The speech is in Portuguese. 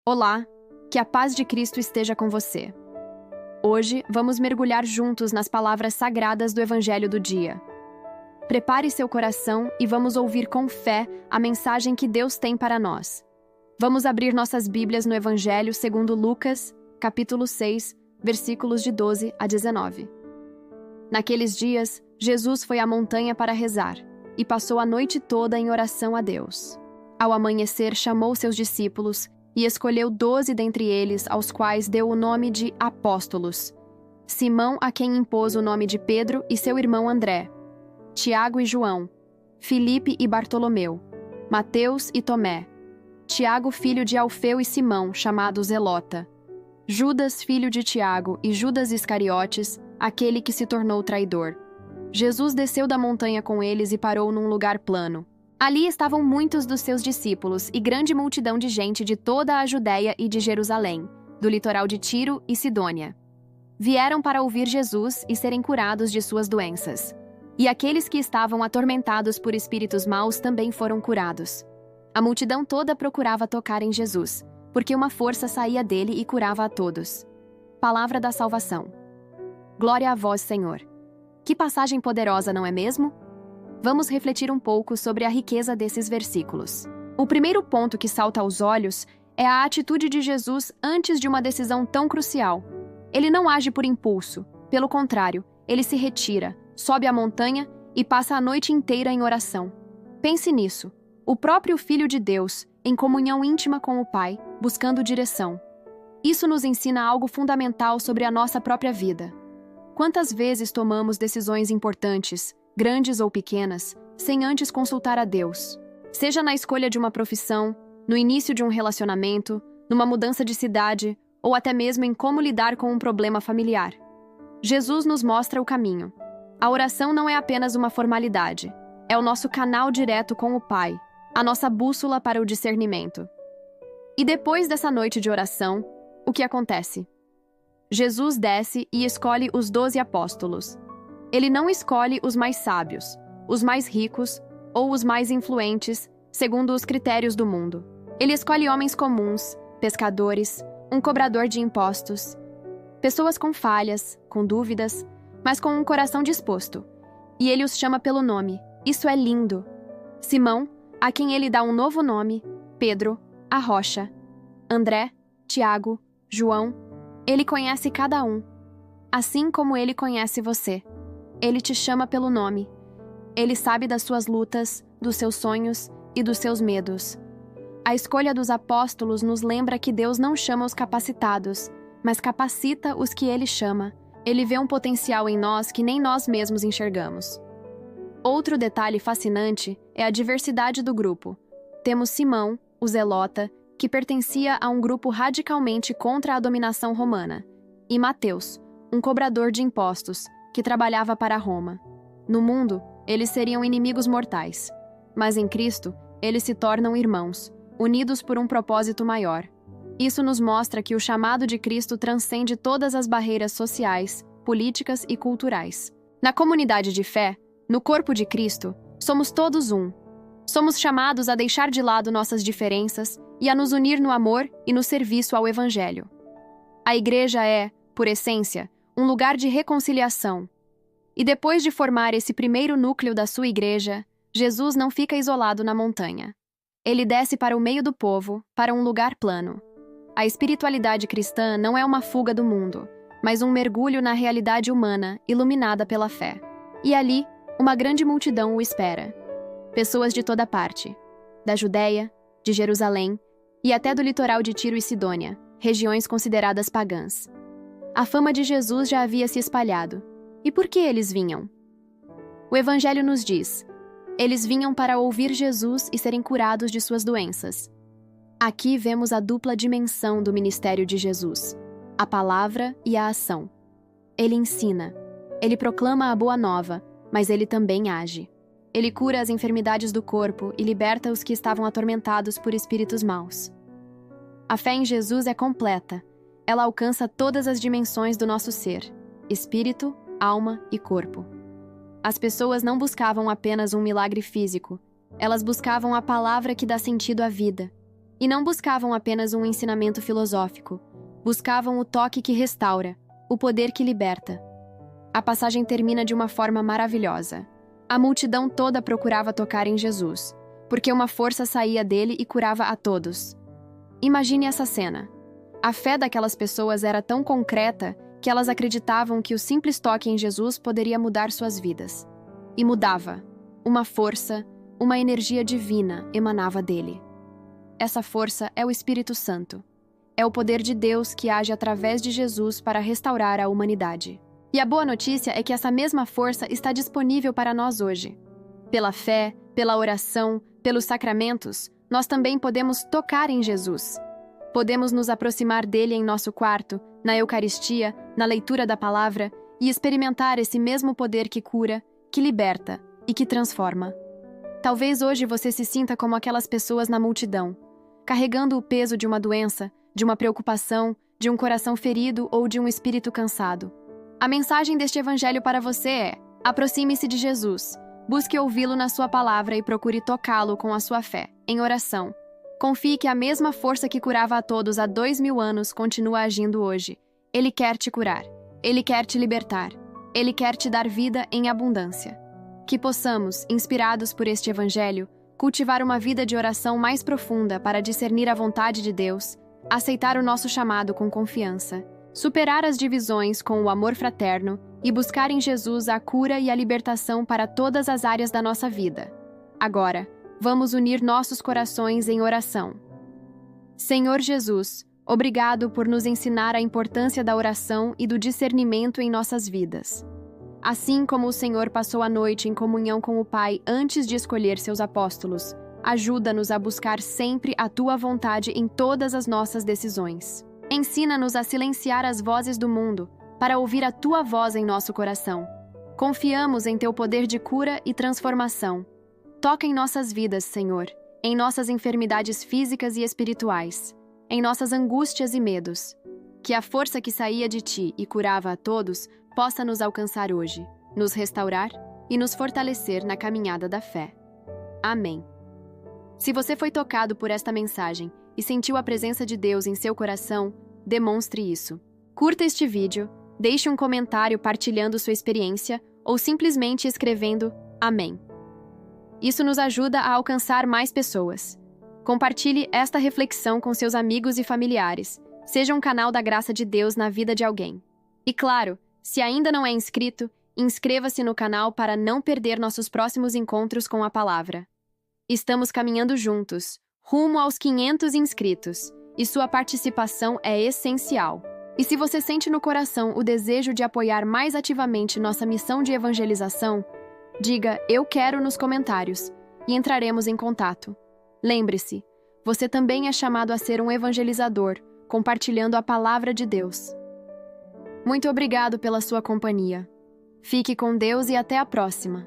Olá, que a paz de Cristo esteja com você. Hoje vamos mergulhar juntos nas palavras sagradas do Evangelho do dia. Prepare seu coração e vamos ouvir com fé a mensagem que Deus tem para nós. Vamos abrir nossas Bíblias no Evangelho segundo Lucas, capítulo 6, versículos de 12 a 19. Naqueles dias, Jesus foi à montanha para rezar e passou a noite toda em oração a Deus. Ao amanhecer, chamou seus discípulos e escolheu 12 dentre eles, aos quais deu o nome de apóstolos: Simão, a quem impôs o nome de Pedro, e seu irmão André, Tiago e João, Filipe e Bartolomeu, Mateus e Tomé, Tiago, filho de Alfeu, e Simão, chamado Zelota, Judas, filho de Tiago, e Judas Iscariotes, aquele que se tornou traidor. Jesus desceu da montanha com eles e parou num lugar plano. Ali estavam muitos dos seus discípulos e grande multidão de gente de toda a Judéia e de Jerusalém, do litoral de Tiro e Sidônia. Vieram para ouvir Jesus e serem curados de suas doenças. E aqueles que estavam atormentados por espíritos maus também foram curados. A multidão toda procurava tocar em Jesus, porque uma força saía dele e curava a todos. Palavra da salvação. Glória a vós, Senhor. Que passagem poderosa, não é mesmo? Vamos refletir um pouco sobre a riqueza desses versículos. O primeiro ponto que salta aos olhos é a atitude de Jesus antes de uma decisão tão crucial. Ele não age por impulso, pelo contrário, ele se retira, sobe a montanha e passa a noite inteira em oração. Pense nisso, o próprio Filho de Deus, em comunhão íntima com o Pai, buscando direção. Isso nos ensina algo fundamental sobre a nossa própria vida. Quantas vezes tomamos decisões importantes, grandes ou pequenas, sem antes consultar a Deus? Seja na escolha de uma profissão, no início de um relacionamento, numa mudança de cidade, ou até mesmo em como lidar com um problema familiar. Jesus nos mostra o caminho. A oração não é apenas uma formalidade, é o nosso canal direto com o Pai, a nossa bússola para o discernimento. E depois dessa noite de oração, o que acontece? Jesus desce e escolhe os 12 apóstolos. Ele não escolhe os mais sábios, os mais ricos ou os mais influentes, segundo os critérios do mundo. Ele escolhe homens comuns, pescadores, um cobrador de impostos, pessoas com falhas, com dúvidas, mas com um coração disposto. E ele os chama pelo nome. Isso é lindo. Simão, a quem ele dá um novo nome, Pedro, a rocha, André, Tiago, João. Ele conhece cada um, assim como ele conhece você. Ele te chama pelo nome. Ele sabe das suas lutas, dos seus sonhos e dos seus medos. A escolha dos apóstolos nos lembra que Deus não chama os capacitados, mas capacita os que Ele chama. Ele vê um potencial em nós que nem nós mesmos enxergamos. Outro detalhe fascinante é a diversidade do grupo. Temos Simão, o Zelota, que pertencia a um grupo radicalmente contra a dominação romana, e Mateus, um cobrador de impostos, que trabalhava para Roma. No mundo, eles seriam inimigos mortais, mas em Cristo, eles se tornam irmãos, unidos por um propósito maior. Isso nos mostra que o chamado de Cristo transcende todas as barreiras sociais, políticas e culturais. Na comunidade de fé, no corpo de Cristo, somos todos um. Somos chamados a deixar de lado nossas diferenças e a nos unir no amor e no serviço ao Evangelho. A igreja é, por essência, um lugar de reconciliação. E depois de formar esse primeiro núcleo da sua igreja, Jesus não fica isolado na montanha. Ele desce para o meio do povo, para um lugar plano. A espiritualidade cristã não é uma fuga do mundo, mas um mergulho na realidade humana, iluminada pela fé. E ali, uma grande multidão o espera. Pessoas de toda parte, da Judéia, de Jerusalém e até do litoral de Tiro e Sidônia, regiões consideradas pagãs. A fama de Jesus já havia se espalhado. E por que eles vinham? O Evangelho nos diz: eles vinham para ouvir Jesus e serem curados de suas doenças. Aqui vemos a dupla dimensão do ministério de Jesus: a palavra e a ação. Ele ensina, ele proclama a boa nova, mas ele também age. Ele cura as enfermidades do corpo e liberta os que estavam atormentados por espíritos maus. A fé em Jesus é completa. Ela alcança todas as dimensões do nosso ser: espírito, alma e corpo. As pessoas não buscavam apenas um milagre físico, elas buscavam a palavra que dá sentido à vida. E não buscavam apenas um ensinamento filosófico, buscavam o toque que restaura, o poder que liberta. A passagem termina de uma forma maravilhosa. A multidão toda procurava tocar em Jesus, porque uma força saía dele e curava a todos. Imagine essa cena. A fé daquelas pessoas era tão concreta que elas acreditavam que o simples toque em Jesus poderia mudar suas vidas. E mudava. Uma força, uma energia divina emanava dele. Essa força é o Espírito Santo. É o poder de Deus que age através de Jesus para restaurar a humanidade. E a boa notícia é que essa mesma força está disponível para nós hoje. Pela fé, pela oração, pelos sacramentos, nós também podemos tocar em Jesus. Podemos nos aproximar dele em nosso quarto, na Eucaristia, na leitura da palavra e experimentar esse mesmo poder que cura, que liberta e que transforma. Talvez hoje você se sinta como aquelas pessoas na multidão, carregando o peso de uma doença, de uma preocupação, de um coração ferido ou de um espírito cansado. A mensagem deste evangelho para você é: aproxime-se de Jesus, busque ouvi-lo na sua palavra e procure tocá-lo com a sua fé, em oração. Confie que a mesma força que curava a todos há 2000 anos continua agindo hoje. Ele quer te curar. Ele quer te libertar. Ele quer te dar vida em abundância. Que possamos, inspirados por este evangelho, cultivar uma vida de oração mais profunda para discernir a vontade de Deus, aceitar o nosso chamado com confiança, superar as divisões com o amor fraterno e buscar em Jesus a cura e a libertação para todas as áreas da nossa vida. Agora, vamos unir nossos corações em oração. Senhor Jesus, obrigado por nos ensinar a importância da oração e do discernimento em nossas vidas. Assim como o Senhor passou a noite em comunhão com o Pai antes de escolher seus apóstolos, ajuda-nos a buscar sempre a Tua vontade em todas as nossas decisões. Ensina-nos a silenciar as vozes do mundo para ouvir a Tua voz em nosso coração. Confiamos em Teu poder de cura e transformação. Toca em nossas vidas, Senhor, em nossas enfermidades físicas e espirituais, em nossas angústias e medos. Que a força que saía de Ti e curava a todos possa nos alcançar hoje, nos restaurar e nos fortalecer na caminhada da fé. Amém. Se você foi tocado por esta mensagem e sentiu a presença de Deus em seu coração, demonstre isso. Curta este vídeo, deixe um comentário partilhando sua experiência ou simplesmente escrevendo Amém. Isso nos ajuda a alcançar mais pessoas. Compartilhe esta reflexão com seus amigos e familiares. Seja um canal da graça de Deus na vida de alguém. E claro, se ainda não é inscrito, inscreva-se no canal para não perder nossos próximos encontros com a palavra. Estamos caminhando juntos, rumo aos 500 inscritos, e sua participação é essencial. E se você sente no coração o desejo de apoiar mais ativamente nossa missão de evangelização, diga "Eu quero" nos comentários e entraremos em contato. Lembre-se, você também é chamado a ser um evangelizador, compartilhando a palavra de Deus. Muito obrigado pela sua companhia. Fique com Deus e até a próxima.